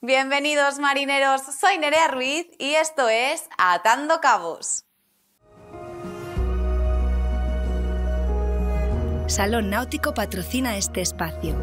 Bienvenidos marineros, soy Nerea Ruiz y esto es Atando Cabos. Salón Náutico patrocina este espacio.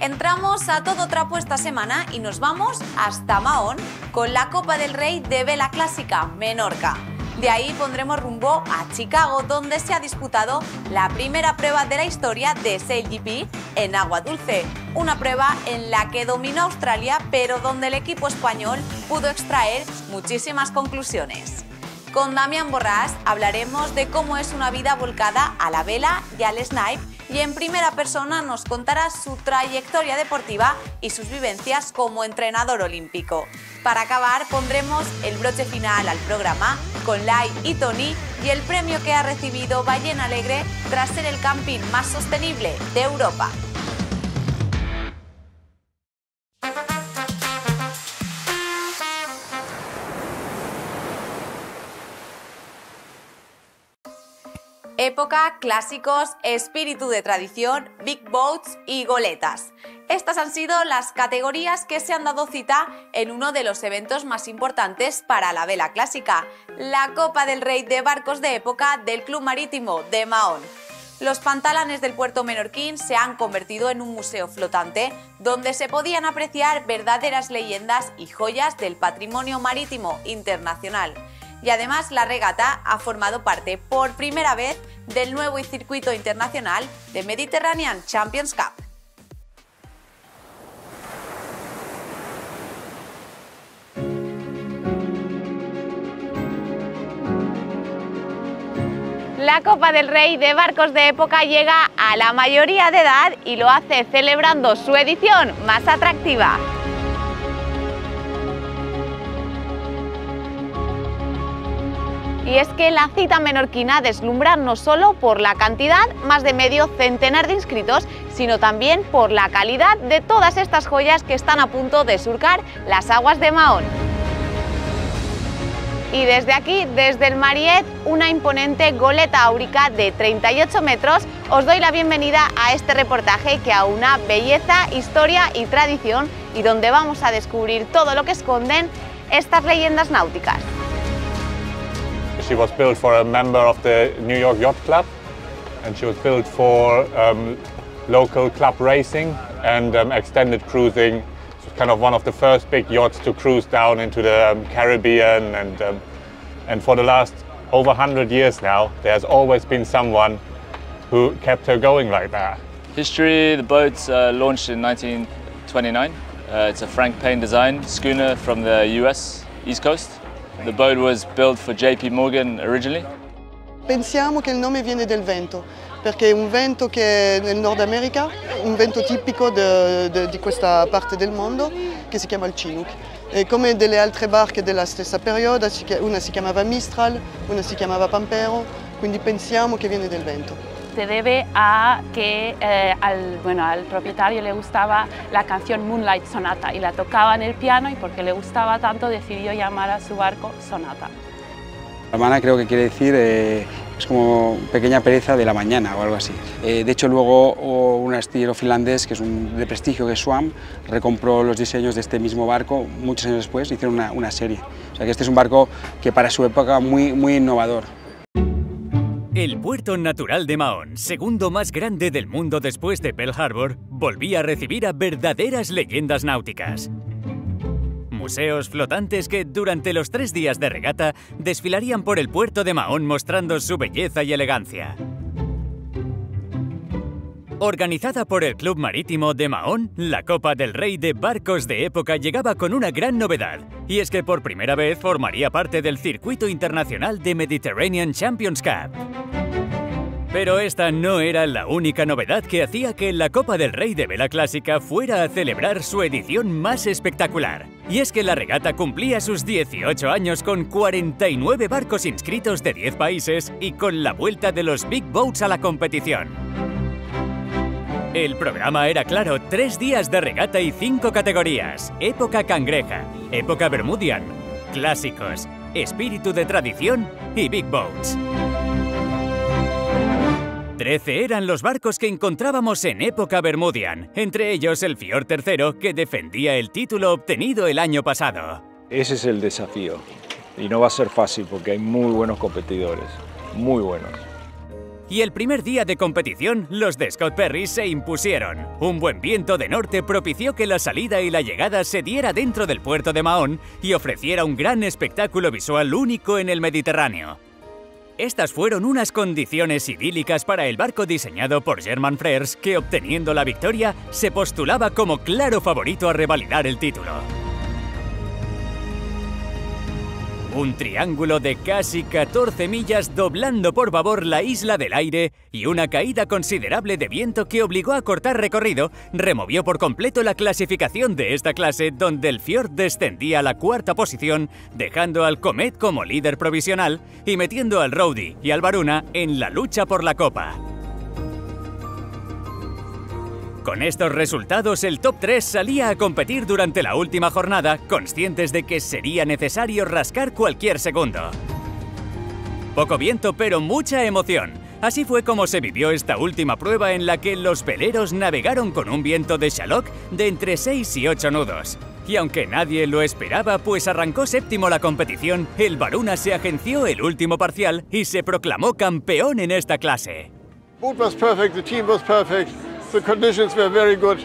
Entramos a todo trapo esta semana y nos vamos hasta Mahón con la Copa del Rey de Vela Clásica Menorca. De ahí pondremos rumbo a Chicago, donde se ha disputado la primera prueba de la historia de SailGP en agua dulce. Una prueba en la que dominó Australia, pero donde el equipo español pudo extraer muchísimas conclusiones. Con Damián Borràs hablaremos de cómo es una vida volcada a la vela y al snipe, y en primera persona nos contará su trayectoria deportiva y sus vivencias como entrenador olímpico. Para acabar pondremos el broche final al programa con Lai y Tony y el premio que ha recibido Ballena Alegre tras ser el camping más sostenible de Europa. Época, clásicos, espíritu de tradición, big boats y goletas. Estas han sido las categorías que se han dado cita en uno de los eventos más importantes para la vela clásica, la Copa del Rey de Barcos de Época del Club Marítimo de Mahón. Los pantalanes del puerto menorquín se han convertido en un museo flotante donde se podían apreciar verdaderas leyendas y joyas del patrimonio marítimo internacional. Y además la regata ha formado parte por primera vez del nuevo circuito internacional de Mediterranean Champions Cup. La Copa del Rey de Barcos de Época llega a la mayoría de edad y lo hace celebrando su edición más atractiva. Y es que la cita menorquina deslumbra no solo por la cantidad, más de medio centenar de inscritos, sino también por la calidad de todas estas joyas que están a punto de surcar las aguas de Mahón. Y desde aquí, desde el Mariet, una imponente goleta áurica de 38 metros, os doy la bienvenida a este reportaje que aúna belleza, historia y tradición y donde vamos a descubrir todo lo que esconden estas leyendas náuticas. She was built for a member of the New York Yacht Club, and she was built for local club racing and extended cruising. It's kind of one of the first big yachts to cruise down into the Caribbean, and for the last over 100 years now, there has always been someone who kept her going like that. History: the boat's launched in 1929. It's a Frank Payne design schooner from the US East Coast. The boat was built for JP Morgan originally. Pensiamo che il nome viene del vento, perché è un vento che è nel Nord America, un vento tipico di questa parte del mondo, che si chiama il Chinook. E come delle altre barche della stessa periodo, una si chiamava Mistral, una si chiamava Pampero, quindi pensiamo che viene del vento. Se debe a que al propietario le gustaba la canción Moonlight Sonata y la tocaba en el piano, y porque le gustaba tanto decidió llamar a su barco Sonata. La mañana creo que quiere decir es como pequeña pereza de la mañana o algo así. De hecho luego un astillero finlandés que es de prestigio, que es Swam, recompró los diseños de este mismo barco muchos años después, hicieron una serie. O sea que este es un barco que para su época muy innovador. El puerto natural de Mahón, segundo más grande del mundo después de Pearl Harbor, volvía a recibir a verdaderas leyendas náuticas. Museos flotantes que durante los 3 días de regata desfilarían por el puerto de Mahón mostrando su belleza y elegancia. Organizada por el Club Marítimo de Mahón, la Copa del Rey de Barcos de Época llegaba con una gran novedad, y es que por primera vez formaría parte del circuito internacional de Mediterranean Champions Cup. Pero esta no era la única novedad que hacía que la Copa del Rey de Vela Clásica fuera a celebrar su edición más espectacular. Y es que la regata cumplía sus 18 años con 49 barcos inscritos de 10 países y con la vuelta de los Big Boats a la competición. El programa era claro: 3 días de regata y 5 categorías: época cangreja, época bermudian, clásicos, espíritu de tradición y big boats. 13 eran los barcos que encontrábamos en época Bermudian, entre ellos el Fjord III, que defendía el título obtenido el año pasado. Ese es el desafío, y no va a ser fácil porque hay muy buenos competidores, muy buenos. Y el primer día de competición, los de Scott Perry se impusieron. Un buen viento de norte propició que la salida y la llegada se diera dentro del puerto de Mahón y ofreciera un gran espectáculo visual único en el Mediterráneo. Estas fueron unas condiciones idílicas para el barco diseñado por German Frères, que obteniendo la victoria se postulaba como claro favorito a revalidar el título. Un triángulo de casi 14 millas doblando por babor la Isla del Aire y una caída considerable de viento que obligó a cortar recorrido removió por completo la clasificación de esta clase, donde el Fjord descendía a la cuarta posición, dejando al Comet como líder provisional y metiendo al Rowdy y al Varuna en la lucha por la copa. Con estos resultados, el top 3 salía a competir durante la última jornada, conscientes de que sería necesario rascar cualquier segundo. Poco viento, pero mucha emoción. Así fue como se vivió esta última prueba, en la que los veleros navegaron con un viento de Shallock de entre 6 y 8 nudos. Y aunque nadie lo esperaba, pues arrancó séptimo la competición, el Varuna se agenció el último parcial y se proclamó campeón en esta clase. Boat was perfect, the team was perfect. The conditions were very good.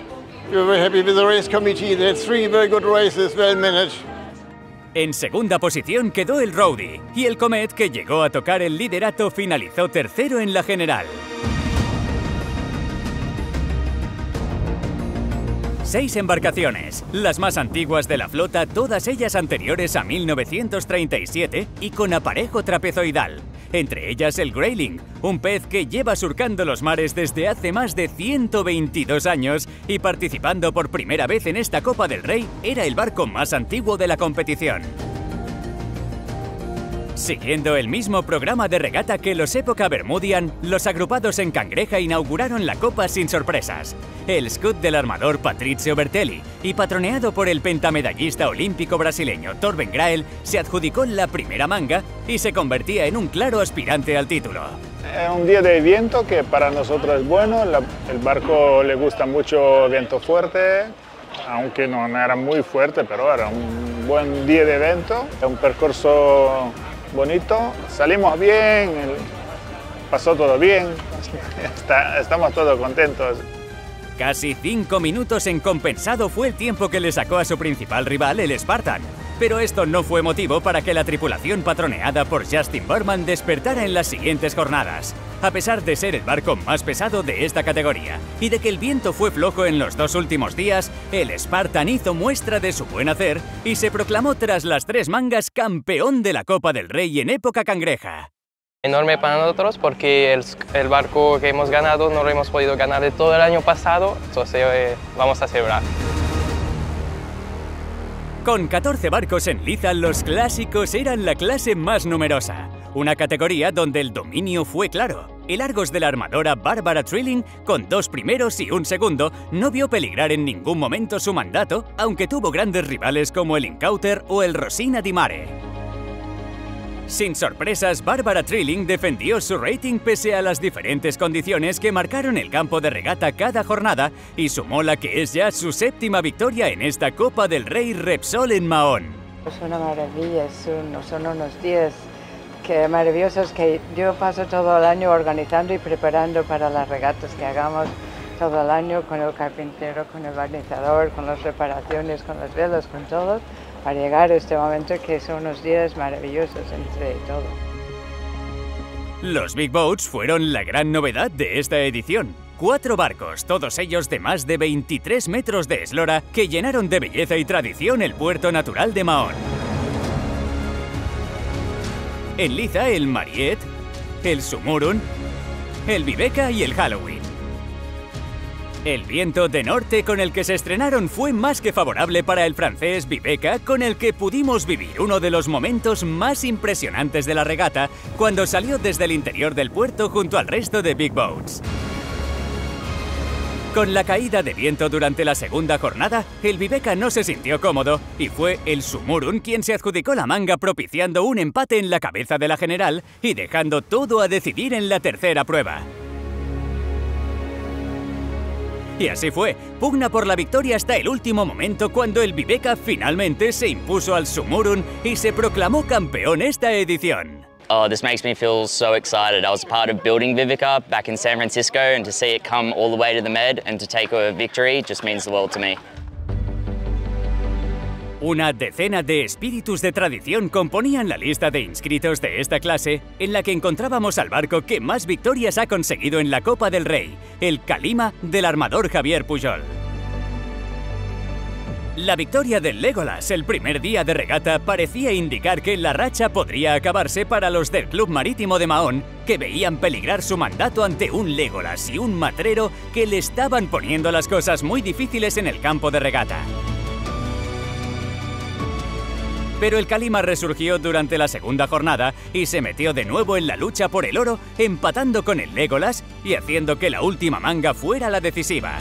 We were very happy with the race committee. They had 3 very good races, well managed. En segunda posición quedó el Rowdy, y el Comet, que llegó a tocar el liderato, finalizó tercero en la general. 6 embarcaciones, las más antiguas de la flota, todas ellas anteriores a 1937 y con aparejo trapezoidal. Entre ellas el Grayling, un pez que lleva surcando los mares desde hace más de 122 años y participando por primera vez en esta Copa del Rey, era el barco más antiguo de la competición. Siguiendo el mismo programa de regata que los época Bermudian, los agrupados en cangreja inauguraron la Copa sin sorpresas. El Scud del armador Patrizio Bertelli, y patroneado por el pentamedallista olímpico brasileño Torben Grael, se adjudicó la primera manga y se convertía en un claro aspirante al título. Es un día de viento que para nosotros es bueno, el barco le gusta mucho viento fuerte, aunque no era muy fuerte, pero era un buen día de viento, un percurso bonito, salimos bien, pasó todo bien, estamos todos contentos. Casi 5 minutos en compensado fue el tiempo que le sacó a su principal rival, el Spartan. Pero esto no fue motivo para que la tripulación patroneada por Justin Burman despertara en las siguientes jornadas, a pesar de ser el barco más pesado de esta categoría y de que el viento fue flojo en los 2 últimos días. El Spartan hizo muestra de su buen hacer y se proclamó tras las 3 mangas campeón de la Copa del Rey en época cangreja. Enorme para nosotros porque el barco que hemos ganado no lo hemos podido ganar de todo el año pasado, entonces vamos a celebrar. Con 14 barcos en liza, los clásicos eran la clase más numerosa, una categoría donde el dominio fue claro. El Argos de la armadora Barbara Trilling, con 2 primeros y 1 segundo, no vio peligrar en ningún momento su mandato, aunque tuvo grandes rivales como el Incauter o el Rosina di Mare. Sin sorpresas, Barbara Trilling defendió su rating pese a las diferentes condiciones que marcaron el campo de regata cada jornada y sumó la que es ya su 7ª victoria en esta Copa del Rey Repsol en Mahón. Es una maravilla, son unos días maravillosos que yo paso todo el año organizando y preparando para las regatas que hagamos todo el año con el carpintero, con el barnizador, con las reparaciones, con las velas, con todo, para llegar a este momento que son unos días maravillosos entre todo. Los Big Boats fueron la gran novedad de esta edición. 4 barcos, todos ellos de más de 23 metros de eslora, que llenaron de belleza y tradición el puerto natural de Mahón. En liza, el Mariette, el Sumurun, el Viveka y el Halloween. El viento de norte con el que se estrenaron fue más que favorable para el francés Viveka, con el que pudimos vivir uno de los momentos más impresionantes de la regata cuando salió desde el interior del puerto junto al resto de Big Boats. Con la caída de viento durante la segunda jornada, el Viveka no se sintió cómodo y fue el Sumurun quien se adjudicó la manga, propiciando un empate en la cabeza de la general y dejando todo a decidir en la tercera prueba. Y así fue, pugna por la victoria hasta el último momento cuando el Viveka finalmente se impuso al Sumurun y se proclamó campeón esta edición. Oh, this makes me feel so excited. I was part of building Viveka back in San Francisco, and to see it come all the way to the Med and to take a victory just means the world to me. Una decena de espíritus de tradición componían la lista de inscritos de esta clase, en la que encontrábamos al barco que más victorias ha conseguido en la Copa del Rey, el Kalima del armador Javier Pujol. La victoria del Legolas el primer día de regata parecía indicar que la racha podría acabarse para los del Club Marítimo de Mahón, que veían peligrar su mandato ante un Legolas y un matrero que le estaban poniendo las cosas muy difíciles en el campo de regata. Pero el Kalima resurgió durante la segunda jornada y se metió de nuevo en la lucha por el oro, empatando con el Legolas y haciendo que la última manga fuera la decisiva.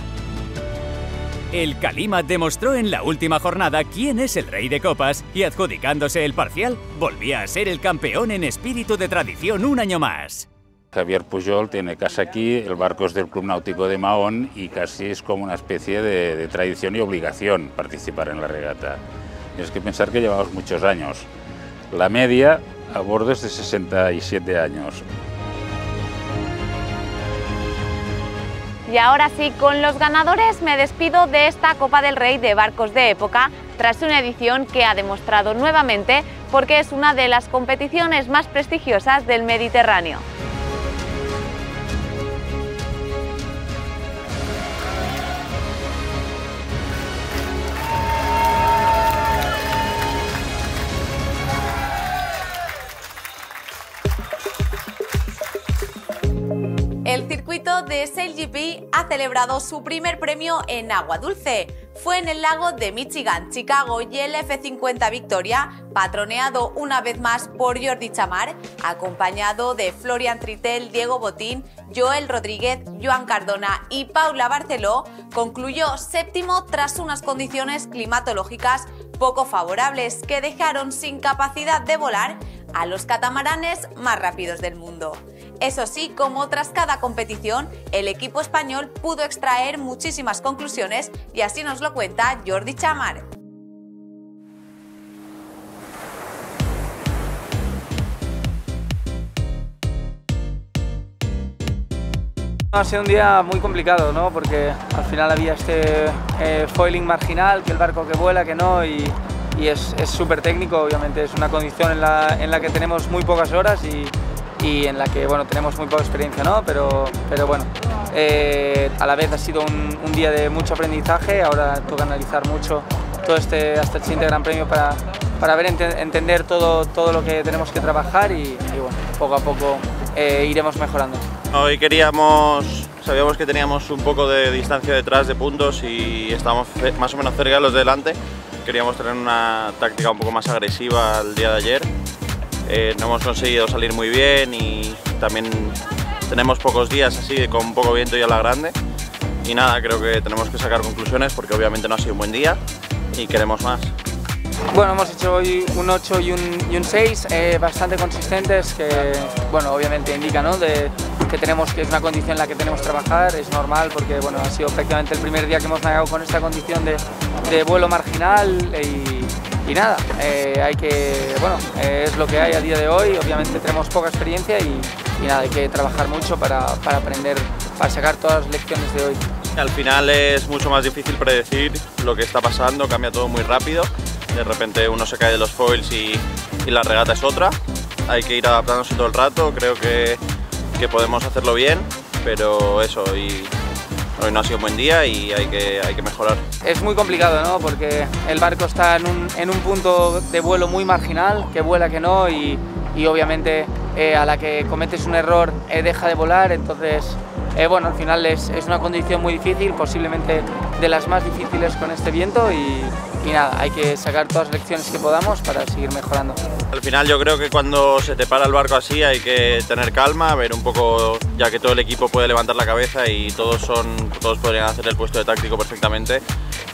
El Kalima demostró en la última jornada quién es el rey de copas y, adjudicándose el parcial, volvía a ser el campeón en espíritu de tradición un año más. Javier Pujol tiene casa aquí, el barco es del Club Náutico de Mahón y casi es como una especie de tradición y obligación participar en la regata. Tienes que pensar que llevamos muchos años. La media a bordo es de 67 años. Y ahora sí, con los ganadores me despido de esta Copa del Rey de barcos de época, tras una edición que ha demostrado nuevamente por qué es una de las competiciones más prestigiosas del Mediterráneo. El circuito de SailGP ha celebrado su primer premio en agua dulce. Fue en el lago de Michigan, Chicago, y el F50 Victoria, patroneado una vez más por Jordi Chamar, acompañado de Florian Trittel, Diego Botín, Joel Rodríguez, Joan Cardona y Paula Barceló, concluyó séptimo tras unas condiciones climatológicas poco favorables que dejaron sin capacidad de volar a los catamaranes más rápidos del mundo. Eso sí, como tras cada competición, el equipo español pudo extraer muchísimas conclusiones y así nos lo cuenta Jordi Chamar. Ha sido un día muy complicado, ¿no? Porque al final había este foiling marginal, que el barco que vuela, que no, y es súper técnico. Obviamente es una condición en la que tenemos muy pocas horas y en la que, bueno, tenemos muy poca experiencia, ¿no? Pero bueno, a la vez ha sido un día de mucho aprendizaje. Ahora toca analizar mucho todo hasta el siguiente Gran Premio para ver, entender todo lo que tenemos que trabajar y bueno, poco a poco iremos mejorando. Hoy sabíamos que teníamos un poco de distancia detrás de puntos y estábamos más o menos cerca de los de delante. Queríamos tener una táctica un poco más agresiva el día de ayer. No hemos conseguido salir muy bien y también tenemos pocos días así con poco viento y a la grande. Y nada, creo que tenemos que sacar conclusiones porque obviamente no ha sido un buen día y queremos más. Bueno, hemos hecho hoy un 8 y un 6 bastante consistentes que, bueno, obviamente indica, ¿no? que es una condición en la que tenemos que trabajar. Es normal porque, bueno, ha sido prácticamente el primer día que hemos navegado con esta condición de vuelo marginal y nada, es lo que hay a día de hoy. Obviamente tenemos poca experiencia y nada, hay que trabajar mucho para aprender, para sacar todas las lecciones de hoy. Al final es mucho más difícil predecir lo que está pasando, cambia todo muy rápido. De repente uno se cae de los foils y la regata es otra. Hay que ir adaptándose todo el rato, creo que podemos hacerlo bien, pero eso, hoy no ha sido un buen día y hay que mejorar. Es muy complicado, ¿no? Porque el barco está en un punto de vuelo muy marginal, que vuela, que no, y obviamente a la que cometes un error deja de volar. Entonces, bueno, al final es una condición muy difícil, posiblemente de las más difíciles con este viento y nada, hay que sacar todas las lecciones que podamos para seguir mejorando. Al final yo creo que cuando se te para el barco así hay que tener calma, ver un poco, ya que todo el equipo puede levantar la cabeza y todos podrían hacer el puesto de táctico perfectamente.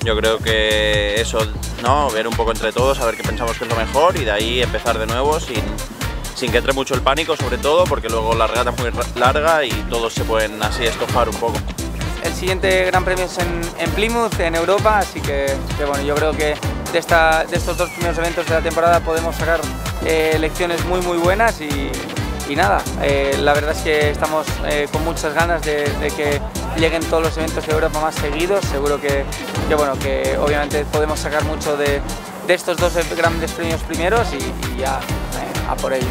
Yo creo que eso, ¿no? Ver un poco entre todos, a ver qué pensamos que es lo mejor y de ahí empezar de nuevo sin que entre mucho el pánico, sobre todo porque luego la regata es muy larga y todos se pueden así estofar un poco. el siguiente Gran Premio es en Plymouth, en Europa, así que bueno, yo creo que de estos dos primeros eventos de la temporada podemos sacar lecciones muy buenas y nada, la verdad es que estamos con muchas ganas de que lleguen todos los eventos de Europa más seguidos. Seguro que obviamente podemos sacar mucho de estos dos grandes premios primeros y ya a por ello.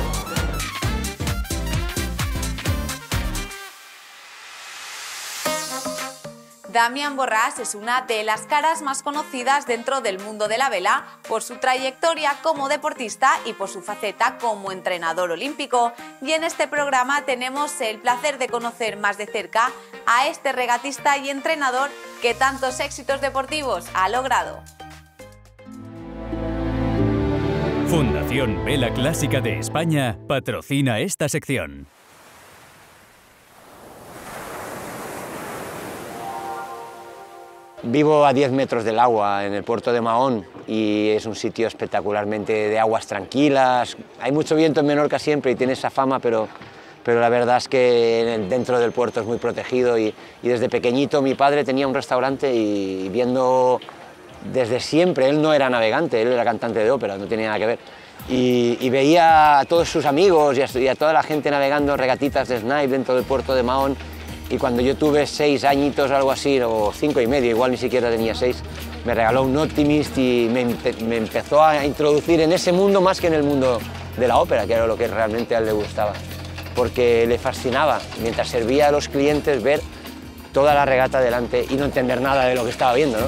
Damián Borràs es una de las caras más conocidas dentro del mundo de la vela por su trayectoria como deportista y por su faceta como entrenador olímpico. Y en este programa tenemos el placer de conocer más de cerca a este regatista y entrenador que tantos éxitos deportivos ha logrado. Fundación Vela Clásica de España patrocina esta sección. Vivo a 10 metros del agua, en el puerto de Mahón, y es un sitio espectacularmente de aguas tranquilas. Hay mucho viento en Menorca siempre y tiene esa fama, pero la verdad es que dentro del puerto es muy protegido y desde pequeñito mi padre tenía un restaurante y viendo desde siempre, él no era navegante, él era cantante de ópera, no tenía nada que ver, y veía a todos sus amigos y a toda la gente navegando regatitas de snipe dentro del puerto de Mahón. Y cuando yo tuve 6 añitos o algo así, o 5 y medio, igual ni siquiera tenía 6, me regaló un Optimist y me empezó a introducir en ese mundo más que en el mundo de la ópera, que era lo que realmente a él le gustaba, porque le fascinaba, mientras servía a los clientes, ver toda la regata delante y no entender nada de lo que estaba viendo, ¿no?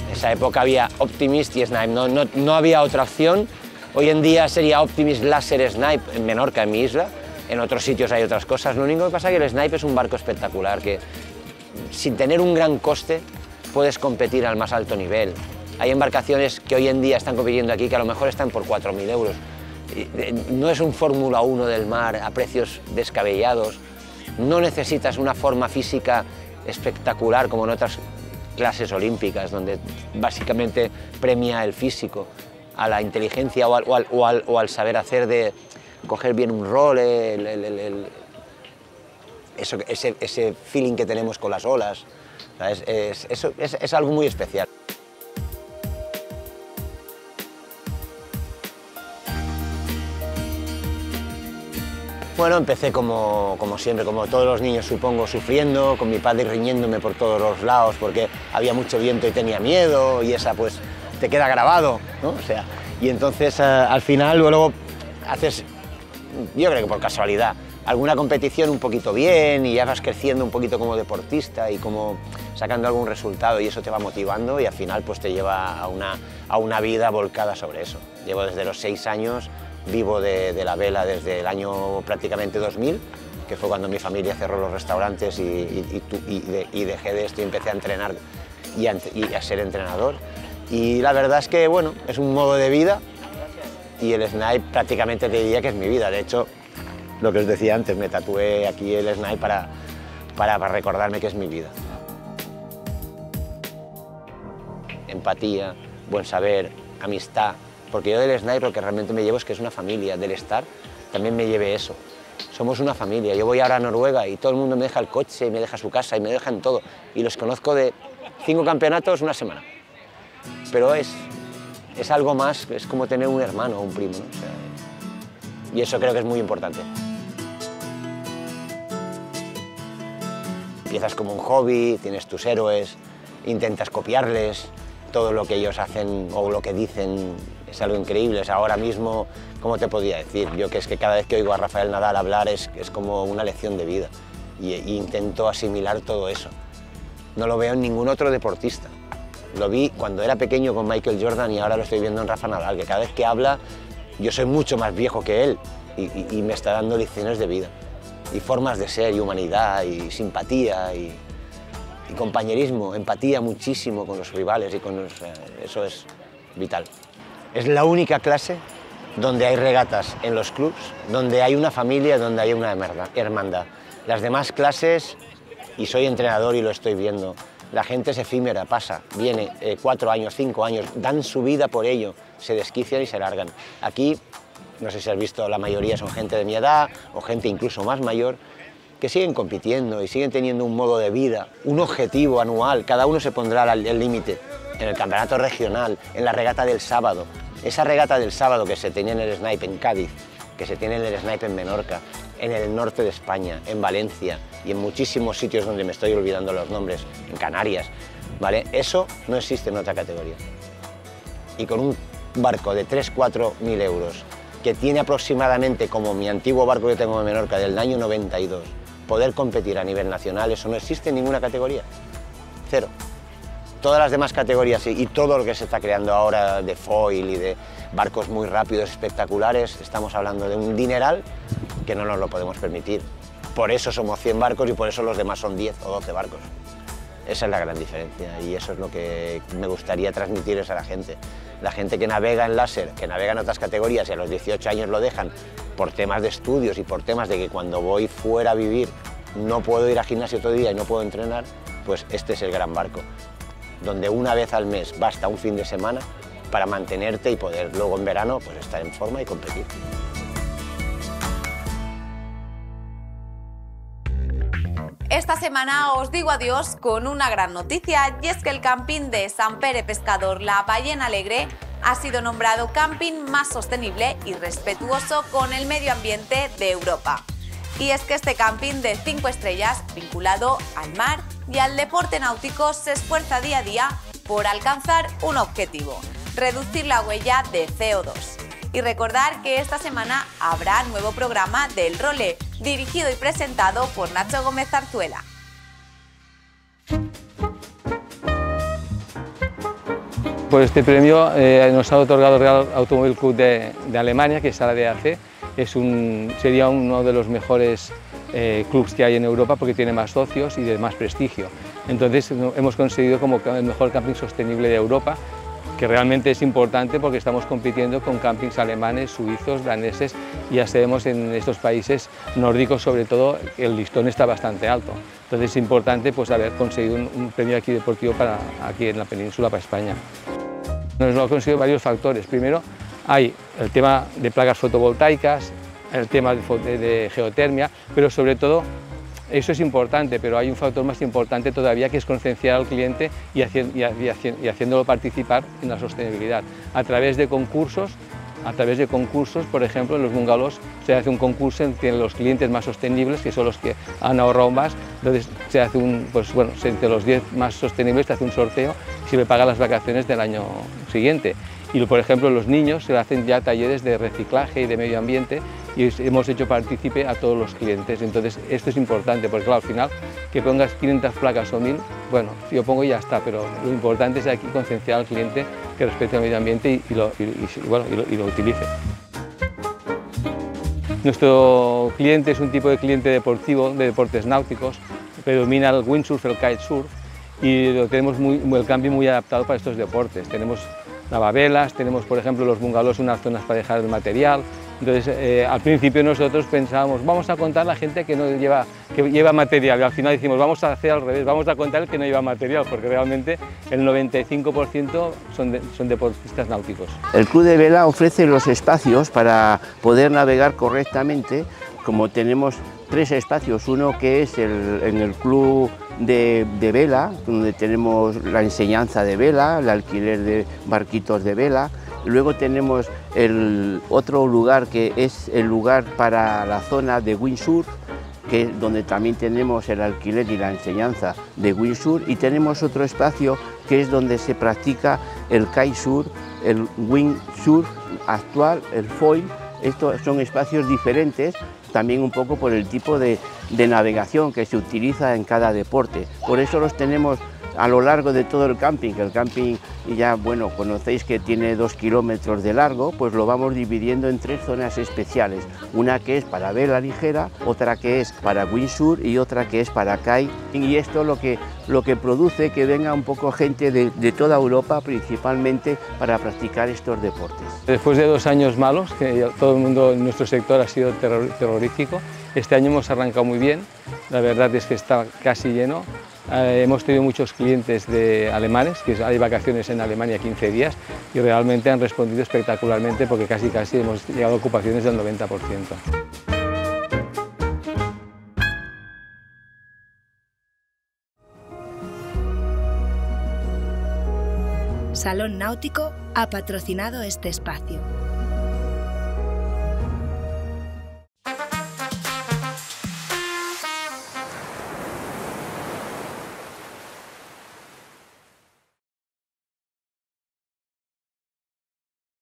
En esa época había Optimist y Snipe, no había otra opción. Hoy en día sería Optimist Laser Snipe en Menorca, en mi isla. En otros sitios hay otras cosas. Lo único que pasa es que el Snipe es un barco espectacular que, sin tener un gran coste, puedes competir al más alto nivel. Hay embarcaciones que hoy en día están compitiendo aquí que a lo mejor están por 4.000 euros. No es un Fórmula 1 del mar a precios descabellados. No necesitas una forma física espectacular como en otras clases olímpicas, donde básicamente premia el físico, a la inteligencia o al saber hacer de coger bien un rol, ese feeling que tenemos con las olas, es algo muy especial. Bueno, empecé como siempre, como todos los niños supongo, sufriendo, con mi padre riñéndome por todos los lados porque había mucho viento y tenía miedo, y esa pues te queda grabado, ¿no? O sea, y entonces al final luego haces, yo creo que por casualidad, alguna competición un poquito bien y ya vas creciendo un poquito como deportista y como sacando algún resultado, y eso te va motivando y al final pues te lleva a una vida volcada sobre eso. Llevo desde los 6 años, vivo de la vela desde el año prácticamente 2000, que fue cuando mi familia cerró los restaurantes y dejé de esto y empecé a entrenar y a ser entrenador. Y la verdad es que, bueno, es un modo de vida y el snipe prácticamente te diría que es mi vida. De hecho, lo que os decía antes, me tatué aquí el snipe para recordarme que es mi vida. Empatía, buen saber, amistad, porque yo del snipe lo que realmente me llevo es que es una familia. Del estar también me llevé eso. Somos una familia. Yo voy ahora a Noruega y todo el mundo me deja el coche, y me deja su casa y me dejan todo. Y los conozco de 5 campeonatos una semana. Pero es algo más, es como tener un hermano o un primo, ¿no? O sea, y eso creo que es muy importante. Empiezas como un hobby, tienes tus héroes, intentas copiarles, todo lo que ellos hacen o lo que dicen es algo increíble. O sea, ahora mismo, ¿cómo te podría decir? Yo que es que cada vez que oigo a Rafael Nadal hablar es como una lección de vida y intento asimilar todo eso. No lo veo en ningún otro deportista. Lo vi cuando era pequeño con Michael Jordan y ahora lo estoy viendo en Rafa Nadal, que cada vez que habla yo soy mucho más viejo que él y me está dando lecciones de vida y formas de ser y humanidad y simpatía y compañerismo, empatía muchísimo con los rivales y eso es vital. Es la única clase donde hay regatas en los clubs, donde hay una familia, donde hay una hermandad. Las demás clases, y soy entrenador y lo estoy viendo, la gente es efímera, pasa, viene 4 años, 5 años, dan su vida por ello, se desquician y se largan. Aquí no sé si has visto, la mayoría son gente de mi edad o gente incluso más mayor, que siguen compitiendo y siguen teniendo un modo de vida, un objetivo anual, cada uno se pondrá el límite en el campeonato regional, en la regata del sábado. Esa regata del sábado que se tenía en el Snipe en Cádiz, que se tiene en el Snipe en Menorca, en el norte de España, en Valencia y en muchísimos sitios donde me estoy olvidando los nombres, en Canarias, ¿vale? Eso no existe en otra categoría. Y con un barco de 3.000–4.000 euros, que tiene aproximadamente como mi antiguo barco que tengo en Menorca del año 92, poder competir a nivel nacional, eso no existe en ninguna categoría. Cero. Todas las demás categorías y todo lo que se está creando ahora de foil y de barcos muy rápidos, espectaculares, estamos hablando de un dineral que no nos lo podemos permitir. Por eso somos 100 barcos y por eso los demás son 10 o 12 barcos. Esa es la gran diferencia y eso es lo que me gustaría transmitirles a la gente. La gente que navega en láser, que navega en otras categorías y a los 18 años lo dejan por temas de estudios y por temas de que cuando voy fuera a vivir no puedo ir al gimnasio todo el día y no puedo entrenar, pues este es el gran barco, donde una vez al mes basta un fin de semana para mantenerte y poder luego en verano pues estar en forma y competir. Esta semana os digo adiós con una gran noticia y es que el camping de Sant Pere Pescador La Ballena Alegre ha sido nombrado camping más sostenible y respetuoso con el medio ambiente de Europa. Y es que este camping de 5 estrellas, vinculado al mar y al deporte náutico, se esfuerza día a día por alcanzar un objetivo: reducir la huella de CO2. Y recordar que esta semana habrá nuevo programa del Role, dirigido y presentado por Nacho Gómez Zarzuela. Pues este premio nos ha otorgado el Real Automóvil Club de Alemania, que es la DAC. Sería uno de los mejores clubs que hay en Europa porque tiene más socios y de más prestigio. Entonces hemos conseguido como el mejor camping sostenible de Europa, que realmente es importante porque estamos compitiendo con campings alemanes, suizos, daneses, y ya sabemos en estos países nórdicos sobre todo el listón está bastante alto. Entonces es importante pues haber conseguido un premio aquí deportivo para aquí en la península, para España. Nos lo han conseguido varios factores. Primero hay el tema de placas fotovoltaicas, el tema de geotermia, pero sobre todo eso es importante, pero hay un factor más importante todavía, que es concienciar al cliente y haciéndolo participar en la sostenibilidad a través de concursos. Por ejemplo, en los bungalows se hace un concurso entre los clientes más sostenibles, que son los que han ahorrado más. Entonces se hace entre los 10 más sostenibles se hace un sorteo y se le paga las vacaciones del año siguiente. Y por ejemplo, los niños se hacen ya talleres de reciclaje y de medio ambiente y hemos hecho partícipe a todos los clientes. Entonces esto es importante porque claro, al final que pongas 500 placas o 1000, bueno, yo pongo y ya está, pero lo importante es aquí concienciar al cliente que respete el medio ambiente y lo utilice. Nuestro cliente es un tipo de cliente deportivo, de deportes náuticos, predomina el windsurf, el kitesurf, y lo tenemos el camping muy adaptado para estos deportes. Tenemos lavavelas, tenemos por ejemplo los bungalows, unas zonas para dejar el material. Entonces al principio nosotros pensábamos, vamos a contar la gente que lleva material, y al final decimos, vamos a hacer al revés, vamos a contar el que no lleva material, porque realmente el 95% son deportistas náuticos. El Club de Vela ofrece los espacios para poder navegar correctamente, como tenemos 3 espacios, uno que es en el club de vela, donde tenemos la enseñanza de vela, el alquiler de barquitos de vela. Luego tenemos el otro lugar que es el lugar para la zona de windsurf, que es donde también tenemos el alquiler y la enseñanza de windsurf, y tenemos otro espacio que es donde se practica el kitesurf, el windsurf actual, el foil. Estos son espacios diferentes, también un poco por el tipo de navegación que se utiliza en cada deporte. Por eso los tenemos a lo largo de todo el camping, que el camping ya, bueno, conocéis que tiene 2 kilómetros de largo, pues lo vamos dividiendo en 3 zonas especiales, una que es para vela ligera, otra que es para windsurf y otra que es para kite, y esto lo que produce que venga un poco gente de toda Europa, principalmente para practicar estos deportes. Después de 2 años malos, que todo el mundo en nuestro sector ha sido terrorífico, este año hemos arrancado muy bien, la verdad es que está casi lleno. Hemos tenido muchos clientes alemanes, que hay vacaciones en Alemania 15 días, y realmente han respondido espectacularmente porque casi hemos llegado a ocupaciones del 90%. Salón Náutico ha patrocinado este espacio.